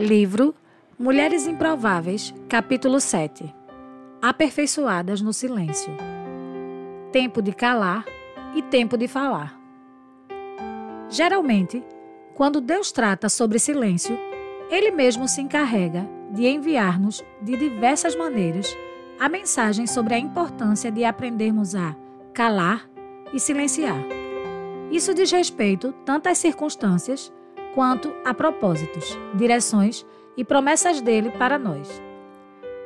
Livro Mulheres Improváveis, capítulo 7. Aperfeiçoadas no silêncio. Tempo de calar e tempo de falar. Geralmente, quando Deus trata sobre silêncio, Ele mesmo se encarrega de enviar-nos de diversas maneiras a mensagem sobre a importância de aprendermos a calar e silenciar. Isso diz respeito tanto às circunstâncias quanto a propósitos, direções e promessas dele para nós.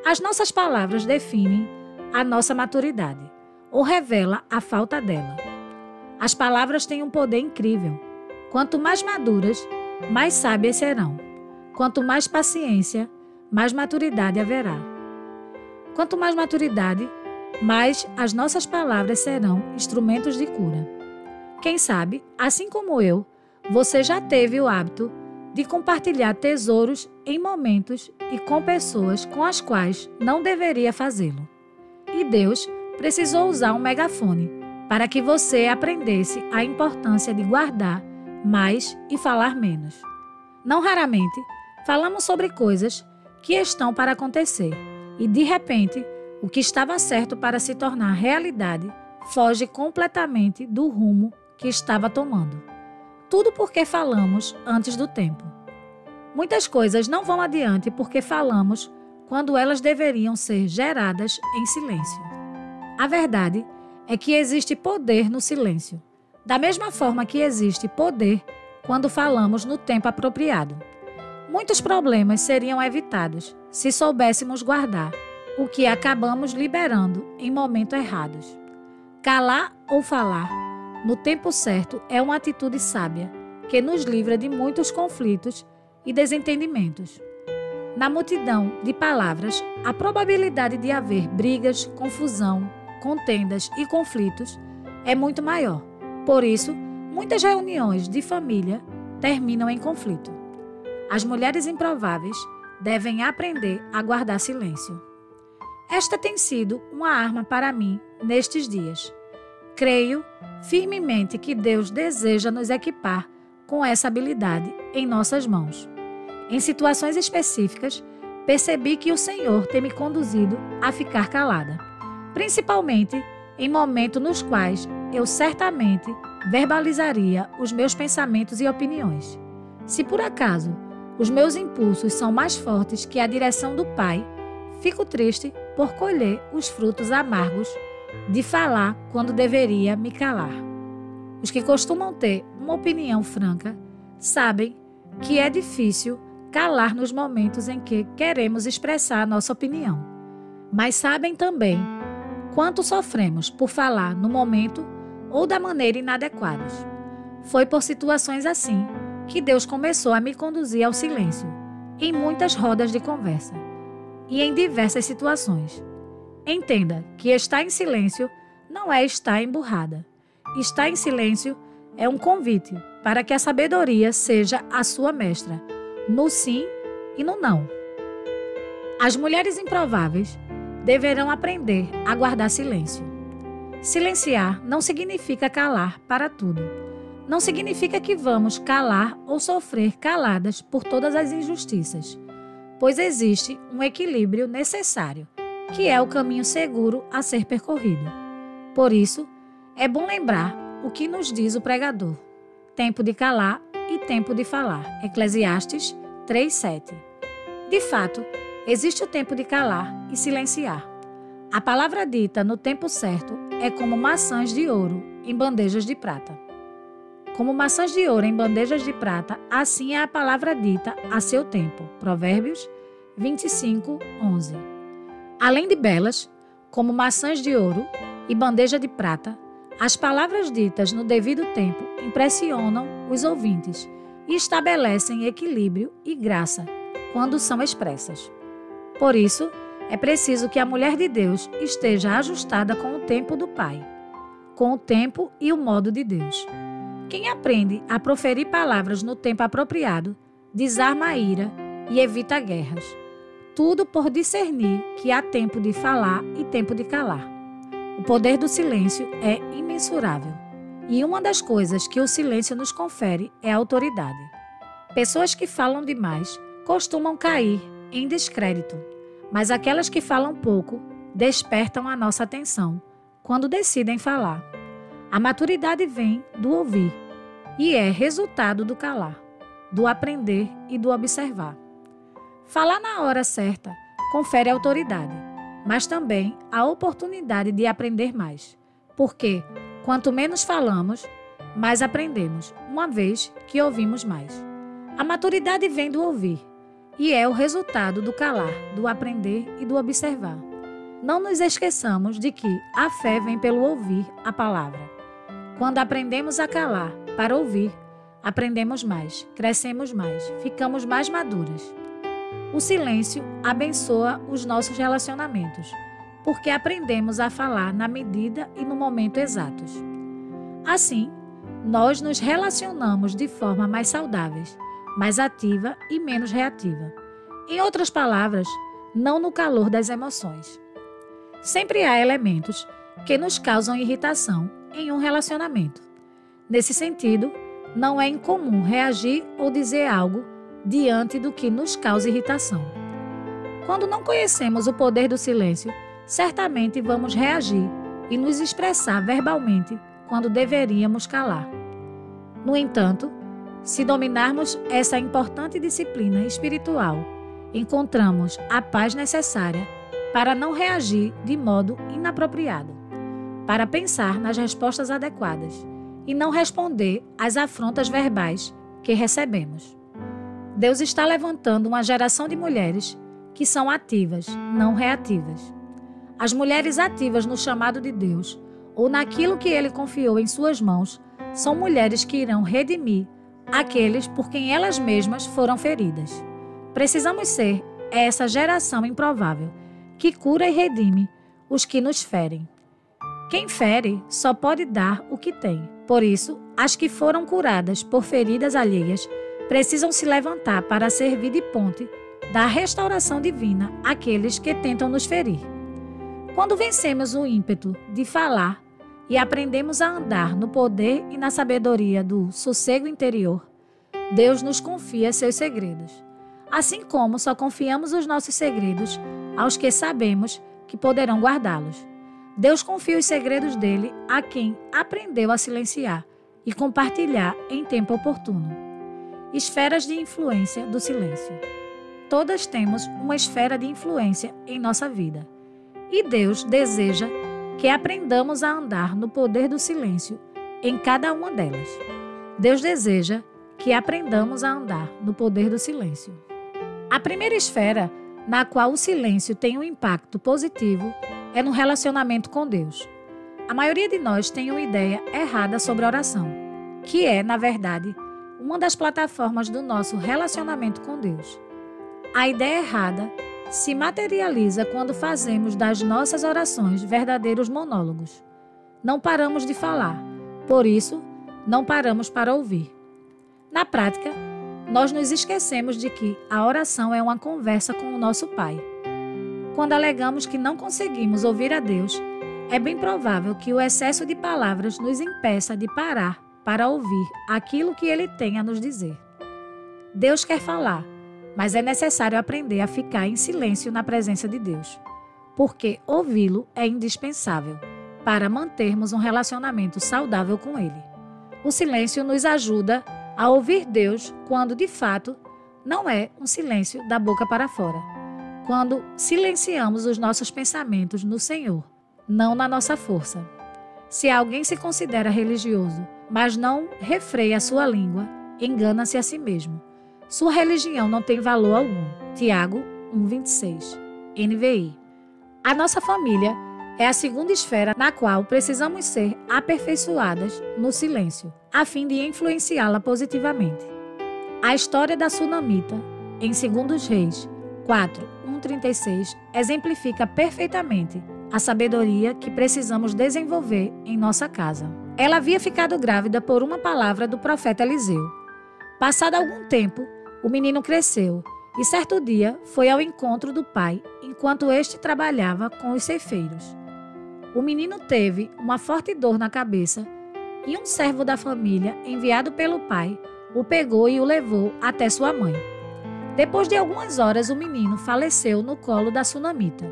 As nossas palavras definem a nossa maturidade ou revelam a falta dela. As palavras têm um poder incrível. Quanto mais maduras, mais sábias serão. Quanto mais paciência, mais maturidade haverá. Quanto mais maturidade, mais as nossas palavras serão instrumentos de cura. Quem sabe, assim como eu, você já teve o hábito de compartilhar tesouros em momentos e com pessoas com as quais não deveria fazê-lo. E Deus precisou usar um megafone para que você aprendesse a importância de guardar mais e falar menos. Não raramente, falamos sobre coisas que estão para acontecer e, de repente, o que estava certo para se tornar realidade foge completamente do rumo que estava tomando. Tudo porque falamos antes do tempo. Muitas coisas não vão adiante porque falamos quando elas deveriam ser geradas em silêncio. A verdade é que existe poder no silêncio, da mesma forma que existe poder quando falamos no tempo apropriado. Muitos problemas seriam evitados se soubéssemos guardar o que acabamos liberando em momentos errados. Calar ou falar no tempo certo é uma atitude sábia que nos livra de muitos conflitos e desentendimentos. Na multidão de palavras, a probabilidade de haver brigas, confusão, contendas e conflitos é muito maior. Por isso, muitas reuniões de família terminam em conflito. As mulheres improváveis devem aprender a guardar silêncio. Esta tem sido uma arma para mim nestes dias. Creio firmemente que Deus deseja nos equipar com essa habilidade em nossas mãos. Em situações específicas, percebi que o Senhor tem me conduzido a ficar calada, principalmente em momentos nos quais eu certamente verbalizaria os meus pensamentos e opiniões. Se por acaso os meus impulsos são mais fortes que a direção do Pai, fico triste por colher os frutos amargos de falar quando deveria me calar. Os que costumam ter uma opinião franca sabem que é difícil calar nos momentos em que queremos expressar a nossa opinião, mas sabem também quanto sofremos por falar no momento ou da maneira inadequadas. Foi por situações assim que Deus começou a me conduzir ao silêncio, em muitas rodas de conversa e em diversas situações. Entenda que estar em silêncio não é estar emburrada. Estar em silêncio é um convite para que a sabedoria seja a sua mestra, no sim e no não. As mulheres improváveis deverão aprender a guardar silêncio. Silenciar não significa calar para tudo. Não significa que vamos calar ou sofrer caladas por todas as injustiças, pois existe um equilíbrio necessário, que é o caminho seguro a ser percorrido. Por isso, é bom lembrar o que nos diz o pregador: tempo de calar e tempo de falar. Eclesiastes 3:7. De fato, existe o tempo de calar e silenciar. A palavra dita no tempo certo é como maçãs de ouro em bandejas de prata. Como maçãs de ouro em bandejas de prata, assim é a palavra dita a seu tempo. Provérbios 25:11. Além de belas, como maçãs de ouro e bandeja de prata, as palavras ditas no devido tempo impressionam os ouvintes e estabelecem equilíbrio e graça quando são expressas. Por isso, é preciso que a mulher de Deus esteja ajustada com o tempo do Pai, com o tempo e o modo de Deus. Quem aprende a proferir palavras no tempo apropriado, desarma a ira e evita guerras. Tudo por discernir que há tempo de falar e tempo de calar. O poder do silêncio é imensurável. E uma das coisas que o silêncio nos confere é a autoridade. Pessoas que falam demais costumam cair em descrédito, mas aquelas que falam pouco despertam a nossa atenção quando decidem falar. A maturidade vem do ouvir e é resultado do calar, do aprender e do observar. Falar na hora certa confere autoridade, mas também a oportunidade de aprender mais, porque quanto menos falamos, mais aprendemos, uma vez que ouvimos mais. A maturidade vem do ouvir e é o resultado do calar, do aprender e do observar. Não nos esqueçamos de que a fé vem pelo ouvir a palavra. Quando aprendemos a calar para ouvir, aprendemos mais, crescemos mais, ficamos mais maduras. O silêncio abençoa os nossos relacionamentos, porque aprendemos a falar na medida e no momento exatos. Assim, nós nos relacionamos de forma mais saudável, mais ativa e menos reativa. Em outras palavras, não no calor das emoções. Sempre há elementos que nos causam irritação em um relacionamento. Nesse sentido, não é incomum reagir ou dizer algo diante do que nos causa irritação. Quando não conhecemos o poder do silêncio, certamente vamos reagir e nos expressar verbalmente quando deveríamos calar. No entanto, se dominarmos essa importante disciplina espiritual, encontramos a paz necessária para não reagir de modo inapropriado, para pensar nas respostas adequadas e não responder às afrontas verbais que recebemos. Deus está levantando uma geração de mulheres que são ativas, não reativas. As mulheres ativas no chamado de Deus ou naquilo que Ele confiou em suas mãos são mulheres que irão redimir aqueles por quem elas mesmas foram feridas. Precisamos ser essa geração improvável que cura e redime os que nos ferem. Quem fere só pode dar o que tem. Por isso, as que foram curadas por feridas alheias precisam se levantar para servir de ponte da restauração divina àqueles que tentam nos ferir. Quando vencemos o ímpeto de falar e aprendemos a andar no poder e na sabedoria do sossego interior, Deus nos confia seus segredos. Assim como só confiamos os nossos segredos aos que sabemos que poderão guardá-los. Deus confia os segredos dele a quem aprendeu a silenciar e compartilhar em tempo oportuno. Esferas de influência do silêncio. Todas temos uma esfera de influência em nossa vida. E Deus deseja que aprendamos a andar no poder do silêncio em cada uma delas. Deus deseja que aprendamos a andar no poder do silêncio. A primeira esfera na qual o silêncio tem um impacto positivo é no relacionamento com Deus. A maioria de nós tem uma ideia errada sobre a oração, que é, na verdade, uma das plataformas do nosso relacionamento com Deus. A ideia errada se materializa quando fazemos das nossas orações verdadeiros monólogos. Não paramos de falar, por isso, não paramos para ouvir. Na prática, nós nos esquecemos de que a oração é uma conversa com o nosso Pai. Quando alegamos que não conseguimos ouvir a Deus, é bem provável que o excesso de palavras nos impeça de parar para ouvir aquilo que Ele tem a nos dizer. Deus quer falar, mas é necessário aprender a ficar em silêncio na presença de Deus, porque ouvi-lo é indispensável para mantermos um relacionamento saudável com Ele. O silêncio nos ajuda a ouvir Deus quando, de fato, não é um silêncio da boca para fora. Quando silenciamos os nossos pensamentos no Senhor, não na nossa força. Se alguém se considera religioso, mas não refreia a sua língua, engana-se a si mesmo. Sua religião não tem valor algum. Tiago 1,26, NVI. A nossa família é a segunda esfera na qual precisamos ser aperfeiçoadas no silêncio, a fim de influenciá-la positivamente. A história da Sunamita, em 2 Reis 4:1-36, exemplifica perfeitamente a sabedoria que precisamos desenvolver em nossa casa. Ela havia ficado grávida por uma palavra do profeta Eliseu. Passado algum tempo, o menino cresceu e certo dia foi ao encontro do pai enquanto este trabalhava com os ceifeiros. O menino teve uma forte dor na cabeça e um servo da família, enviado pelo pai, o pegou e o levou até sua mãe. Depois de algumas horas, o menino faleceu no colo da sunamita.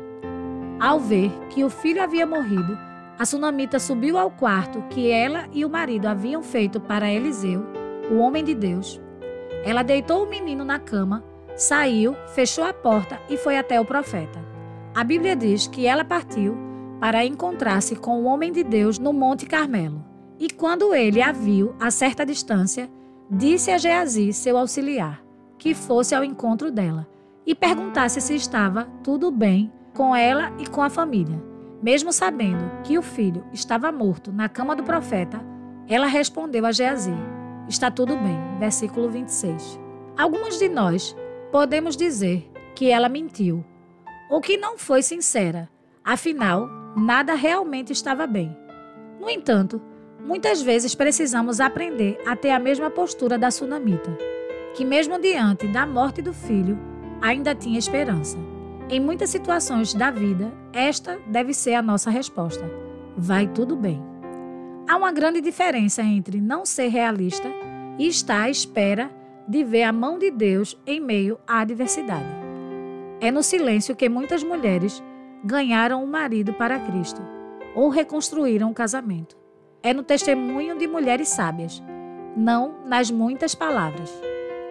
Ao ver que o filho havia morrido, a sunamita subiu ao quarto que ela e o marido haviam feito para Eliseu, o homem de Deus. Ela deitou o menino na cama, saiu, fechou a porta e foi até o profeta. A Bíblia diz que ela partiu para encontrar-se com o homem de Deus no Monte Carmelo. E quando ele a viu a certa distância, disse a Geazi, seu auxiliar, que fosse ao encontro dela e perguntasse se estava tudo bem com ela e com a família. Mesmo sabendo que o filho estava morto na cama do profeta, ela respondeu a Geazi: está tudo bem. Versículo 26. Alguns de nós podemos dizer que ela mentiu ou que não foi sincera, afinal, nada realmente estava bem. No entanto, muitas vezes precisamos aprender a ter a mesma postura da sunamita, que mesmo diante da morte do filho, ainda tinha esperança. Em muitas situações da vida, esta deve ser a nossa resposta: vai tudo bem. Há uma grande diferença entre não ser realista e estar à espera de ver a mão de Deus em meio à adversidade. É no silêncio que muitas mulheres ganharam um marido para Cristo ou reconstruíram um casamento. É no testemunho de mulheres sábias, não nas muitas palavras,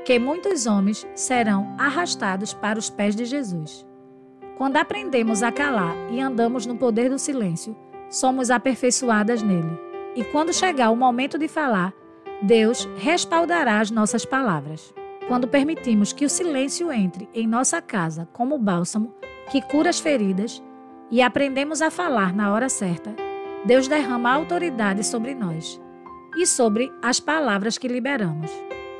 que muitos homens serão arrastados para os pés de Jesus. Quando aprendemos a calar e andamos no poder do silêncio, somos aperfeiçoadas nele. E quando chegar o momento de falar, Deus respaldará as nossas palavras. Quando permitimos que o silêncio entre em nossa casa como bálsamo que cura as feridas e aprendemos a falar na hora certa, Deus derrama autoridade sobre nós e sobre as palavras que liberamos.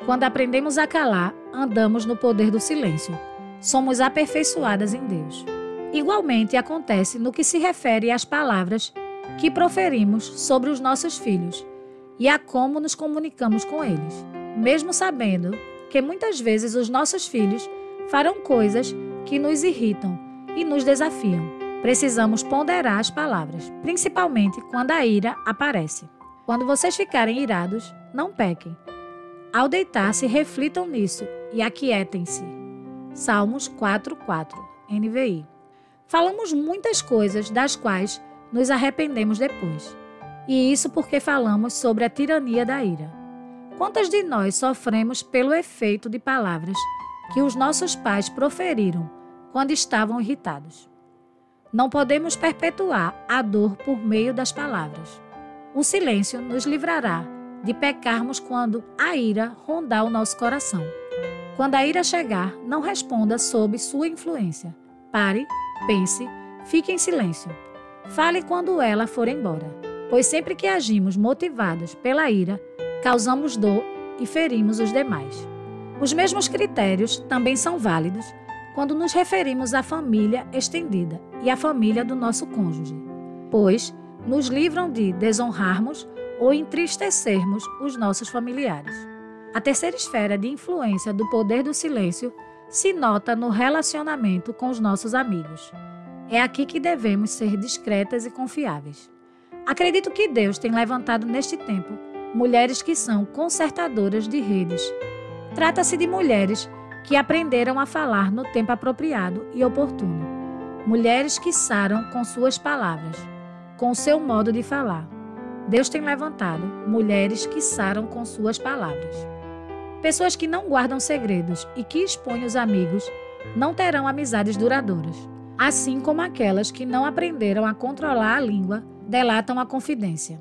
Quando aprendemos a calar, andamos no poder do silêncio. Somos aperfeiçoadas em Deus. Igualmente acontece no que se refere às palavras que proferimos sobre os nossos filhos e a como nos comunicamos com eles, mesmo sabendo que muitas vezes os nossos filhos farão coisas que nos irritam e nos desafiam. Precisamos ponderar as palavras, principalmente quando a ira aparece. Quando vocês ficarem irados, não pequem. Ao deitar-se, reflitam nisso e aquietem-se. Salmos 4:4, NVI. Falamos muitas coisas das quais nos arrependemos depois. E isso porque falamos sobre a tirania da ira. Quantas de nós sofremos pelo efeito de palavras que os nossos pais proferiram quando estavam irritados? Não podemos perpetuar a dor por meio das palavras. O silêncio nos livrará de pecarmos quando a ira rondar o nosso coração. Quando a ira chegar, não responda sob sua influência. Pare, pense, fique em silêncio. Fale quando ela for embora, pois sempre que agimos motivados pela ira, causamos dor e ferimos os demais. Os mesmos critérios também são válidos quando nos referimos à família estendida e à família do nosso cônjuge, pois nos livram de desonrarmos ou entristecermos os nossos familiares. A terceira esfera de influência do poder do silêncio se nota no relacionamento com os nossos amigos. É aqui que devemos ser discretas e confiáveis. Acredito que Deus tem levantado neste tempo mulheres que são consertadoras de redes. Trata-se de mulheres que aprenderam a falar no tempo apropriado e oportuno. Mulheres que saram com suas palavras, com o seu modo de falar. Deus tem levantado mulheres que saram com suas palavras. Pessoas que não guardam segredos e que expõem os amigos não terão amizades duradouras. Assim como aquelas que não aprenderam a controlar a língua delatam a confidência.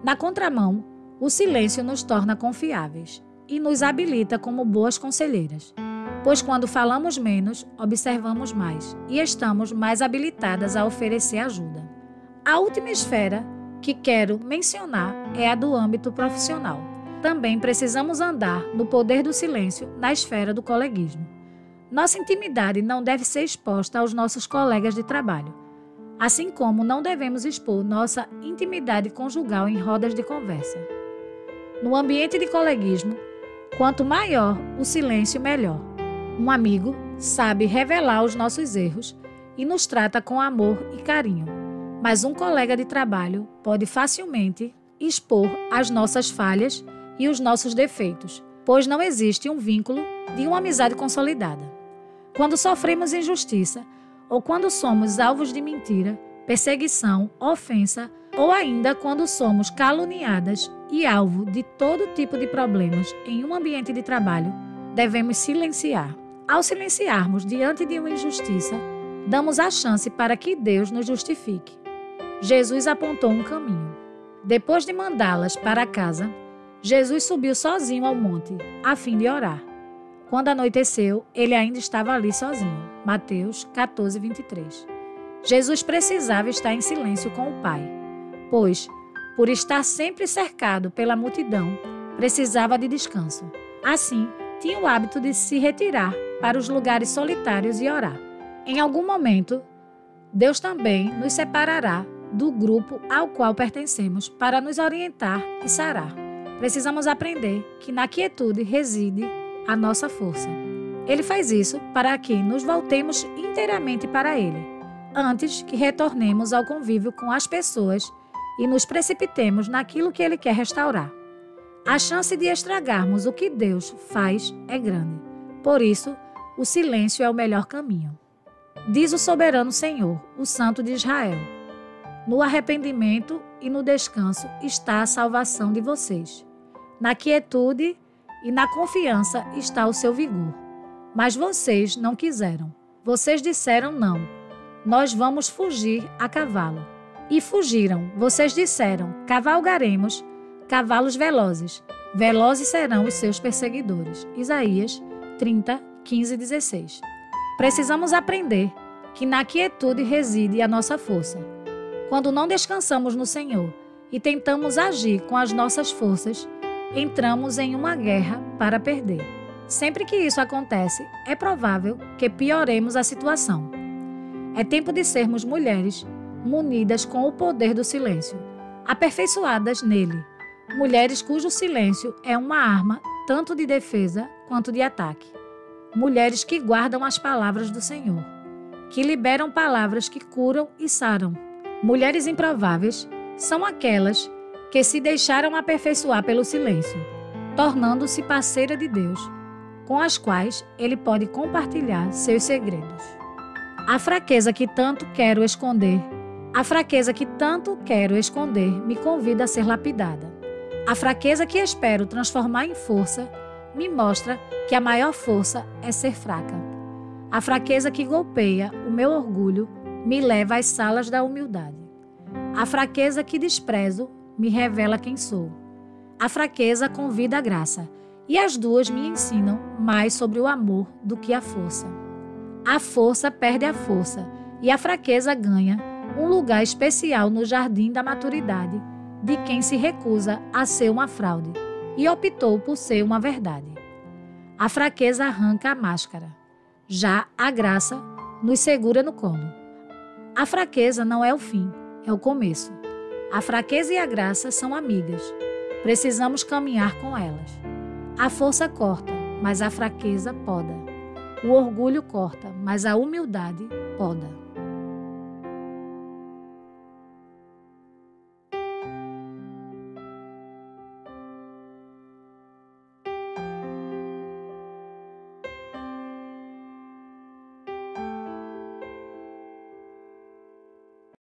Na contramão, o silêncio nos torna confiáveis e nos habilita como boas conselheiras, pois quando falamos menos, observamos mais e estamos mais habilitadas a oferecer ajuda. A última esfera que quero mencionar é a do âmbito profissional. Também precisamos andar no poder do silêncio na esfera do coleguismo. Nossa intimidade não deve ser exposta aos nossos colegas de trabalho, assim como não devemos expor nossa intimidade conjugal em rodas de conversa. No ambiente de coleguismo, quanto maior o silêncio, melhor. Um amigo sabe revelar os nossos erros e nos trata com amor e carinho, mas um colega de trabalho pode facilmente expor as nossas falhas e os nossos defeitos, pois não existe um vínculo de uma amizade consolidada. Quando sofremos injustiça ou quando somos alvos de mentira, perseguição, ofensa ou ainda quando somos caluniadas e alvo de todo tipo de problemas em um ambiente de trabalho, devemos silenciar. Ao silenciarmos diante de uma injustiça, damos a chance para que Deus nos justifique. Jesus apontou um caminho. Depois de mandá-las para casa, Jesus subiu sozinho ao monte, a fim de orar. Quando anoiteceu, ele ainda estava ali sozinho. Mateus 14, 23. Jesus precisava estar em silêncio com o Pai, pois, por estar sempre cercado pela multidão, precisava de descanso. Assim, tinha o hábito de se retirar para os lugares solitários e orar. Em algum momento, Deus também nos separará do grupo ao qual pertencemos para nos orientar e sarar. Precisamos aprender que na quietude reside a nossa força. Ele faz isso para que nos voltemos inteiramente para Ele, antes que retornemos ao convívio com as pessoas e nos precipitemos naquilo que Ele quer restaurar. A chance de estragarmos o que Deus faz é grande. Por isso, o silêncio é o melhor caminho. Diz o soberano Senhor, o Santo de Israel: no arrependimento e no descanso está a salvação de vocês. Na quietude e na confiança está o seu vigor. Mas vocês não quiseram. Vocês disseram não. Nós vamos fugir a cavalo. E fugiram. Vocês disseram: cavalgaremos cavalos velozes. Velozes serão os seus perseguidores. Isaías 30, 15 e 16. Precisamos aprender que na quietude reside a nossa força. Quando não descansamos no Senhor e tentamos agir com as nossas forças, entramos em uma guerra para perder. Sempre que isso acontece, é provável que pioremos a situação. É tempo de sermos mulheres munidas com o poder do silêncio, aperfeiçoadas nele. Mulheres cujo silêncio é uma arma tanto de defesa quanto de ataque. Mulheres que guardam as palavras do Senhor, que liberam palavras que curam e saram. Mulheres improváveis são aquelas que se deixaram aperfeiçoar pelo silêncio, tornando-se parceira de Deus, com as quais Ele pode compartilhar seus segredos. A fraqueza que tanto quero esconder me convida a ser lapidada. A fraqueza que espero transformar em força me mostra que a maior força é ser fraca. A fraqueza que golpeia o meu orgulho me leva às salas da humildade. A fraqueza que desprezo me revela quem sou. A fraqueza convida a graça, e as duas me ensinam mais sobre o amor do que a força. A força perde a força, e a fraqueza ganha um lugar especial no jardim da maturidade de quem se recusa a ser uma fraude e optou por ser uma verdade. A fraqueza arranca a máscara, já a graça nos segura no colo. A fraqueza não é o fim, é o começo. A fraqueza e a graça são amigas. Precisamos caminhar com elas. A força corta, mas a fraqueza poda. O orgulho corta, mas a humildade poda.